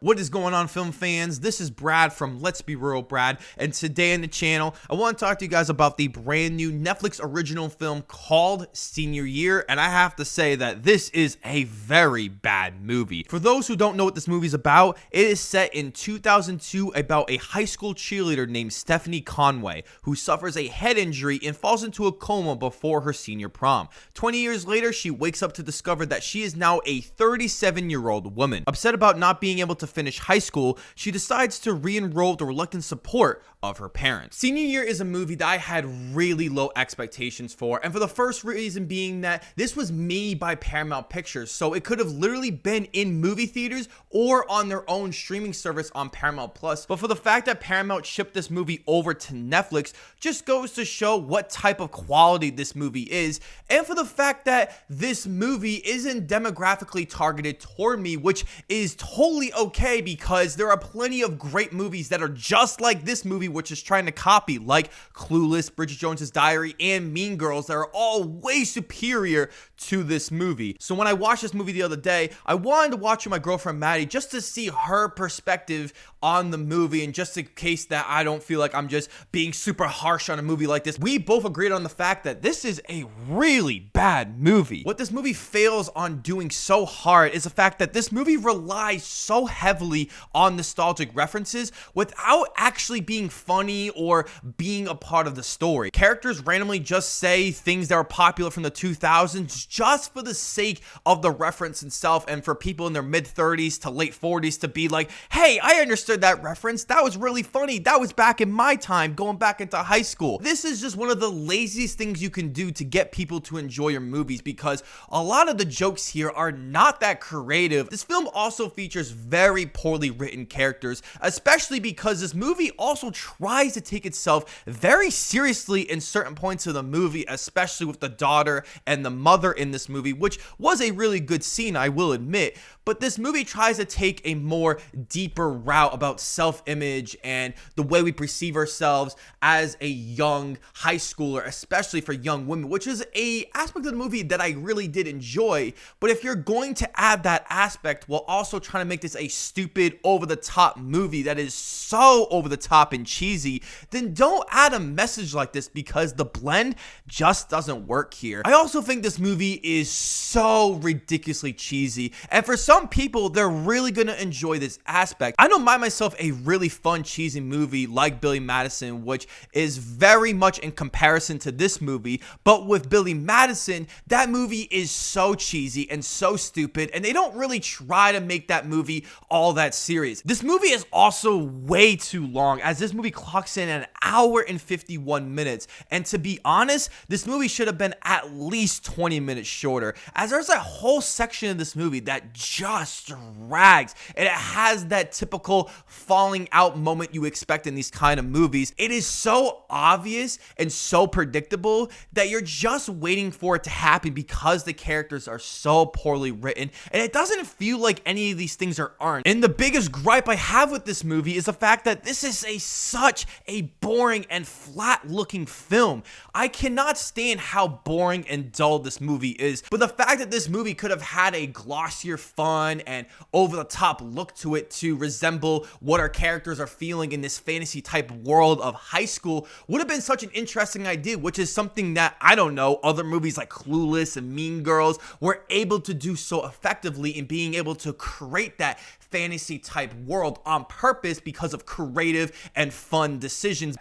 What is going on, film fans? This is Brad from Let's Be Real Brad, and today on the channel, I want to talk to you guys about the brand new Netflix original film called Senior Year, and I have to say that this is a very bad movie. For those who don't know what this movie is about, it is set in 2002 about a high school cheerleader named Stephanie Conway, who suffers a head injury and falls into a coma before her senior prom. 20 years later, she wakes up to discover that she is now a 37-year-old woman. Upset about not being able to finish high school, she decides to re-enroll with the reluctant support of her parents. Senior Year is a movie that I had really low expectations for, and for the first reason being that this was made by Paramount Pictures, so it could have literally been in movie theaters or on their own streaming service on Paramount Plus. But for the fact that Paramount shipped this movie over to Netflix just goes to show what type of quality this movie is, and for the fact that this movie isn't demographically targeted toward me, which is totally okay because there are plenty of great movies that are just like this movie, which is trying to copy, like Clueless, Bridget Jones's Diary, and Mean Girls, that are all way superior to this movie. So when I watched this movie the other day, I wanted to watch with my girlfriend Maddie just to see her perspective on the movie, and just in case that I don't feel like I'm just being super harsh on a movie like this. We both agreed on the fact that this is a really bad movie. What this movie fails on doing so hard is the fact that this movie relies so heavily on nostalgic references without actually being funny or being a part of the story. Characters randomly just say things that were popular from the 2000s just for the sake of the reference itself, and for people in their mid-30s to late 40s to be like, hey, I understood that reference. That was really funny. That was back in my time, going back into high school. This is just one of the laziest things you can do to get people to enjoy your movies, because a lot of the jokes here are not that creative. This film also features very poorly written characters, especially because this movie also tries to take itself very seriously in certain points of the movie, especially with the daughter and the mother in this movie, which was a really good scene, I will admit. But this movie tries to take a more deeper route about self-image and the way we perceive ourselves as a young high schooler, especially for young women, which is a aspect of the movie that I really did enjoy. But if you're going to add that aspect while also trying to make this a stupid, over-the-top movie that is so over-the-top and cheesy, then don't add a message like this, because the blend just doesn't work here. I also think this movie is so ridiculously cheesy, and for some people, they're really gonna enjoy this aspect. I know myself a really fun cheesy movie like Billy Madison, which is very much in comparison to this movie, but with Billy Madison, that movie is so cheesy and so stupid, and they don't really try to make that movie all that serious. This movie is also way too long, as this movie clocks in an hour and 51 minutes, and to be honest, this movie should have been at least 20 minutes shorter, as there's a whole section of this movie that just drags, and it has that typical falling out moment you expect in these kind of movies. It is so obvious and so predictable that you're just waiting for it to happen because the characters are so poorly written, and it doesn't feel like any of these things are earned. And the biggest gripe I have with this movie is the fact that this is such a boring and flat looking film. I cannot stand how boring and dull this movie is, but the fact that this movie could have had a glossier, fun, and over-the-top look to it to resemble what our characters are feeling in this fantasy type world of high school would have been such an interesting idea, which is something that, I don't know, other movies like Clueless and Mean Girls were able to do so effectively in being able to create that fantasy type world on purpose because of creative and fun decisions.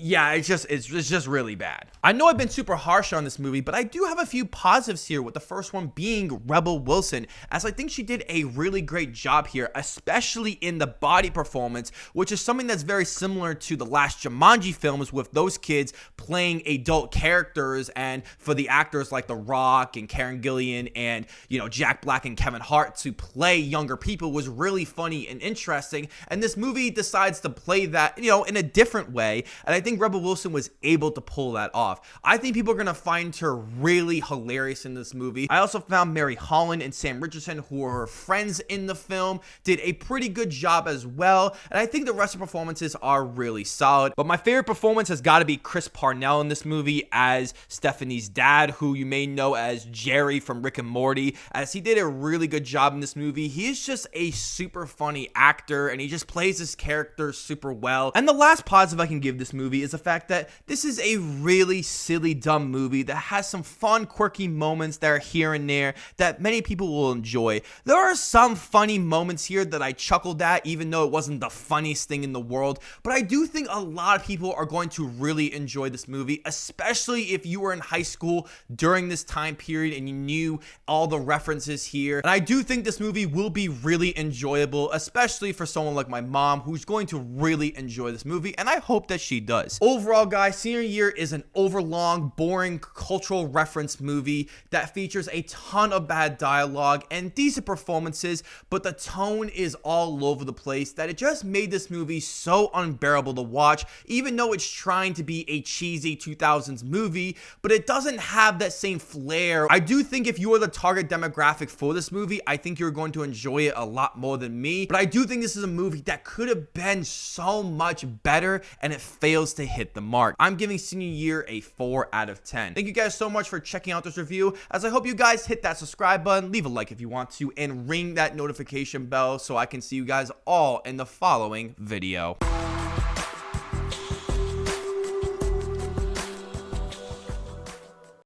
Yeah, it's just really bad. I know I've been super harsh on this movie, but I do have a few positives here, with the first one being Rebel Wilson, as I think she did a really great job here, especially in the body performance, which is something that's very similar to the last Jumanji films, with those kids playing adult characters, and for the actors like The Rock and Karen Gillan and, Jack Black and Kevin Hart to play younger people was really funny and interesting, and this movie decides to play that, in a different way, and I think think Rebel Wilson was able to pull that off. I think people are gonna find her really hilarious in this movie. I also found Mary Holland and Sam Richardson, who are her friends in the film, did a pretty good job as well, and I think the rest of the performances are really solid. But my favorite performance has got to be Chris Parnell in this movie as Stephanie's dad, who you may know as Jerry from Rick and Morty, as he did a really good job in this movie. He is just a super funny actor, and he just plays his character super well. And the last positive I can give this movie is the fact that this is a really silly, dumb movie that has some fun, quirky moments that are here and there that many people will enjoy. There are some funny moments here that I chuckled at, even though it wasn't the funniest thing in the world, but I do think a lot of people are going to really enjoy this movie, especially if you were in high school during this time period and you knew all the references here. And I do think this movie will be really enjoyable, especially for someone like my mom, who's going to really enjoy this movie, and I hope that she does. Overall, guys, Senior Year is an overlong, boring cultural reference movie that features a ton of bad dialogue and decent performances, but the tone is all over the place that it just made this movie so unbearable to watch, even though it's trying to be a cheesy 2000s movie, but it doesn't have that same flair. I do think if you are the target demographic for this movie, I think you're going to enjoy it a lot more than me, but I do think this is a movie that could have been so much better, and it fails to hit the mark. I'm giving Senior Year a 4 out of 10. Thank you guys so much for checking out this review, as I hope you guys hit that subscribe button, leave a like if you want to, and ring that notification bell so I can see you guys all in the following video.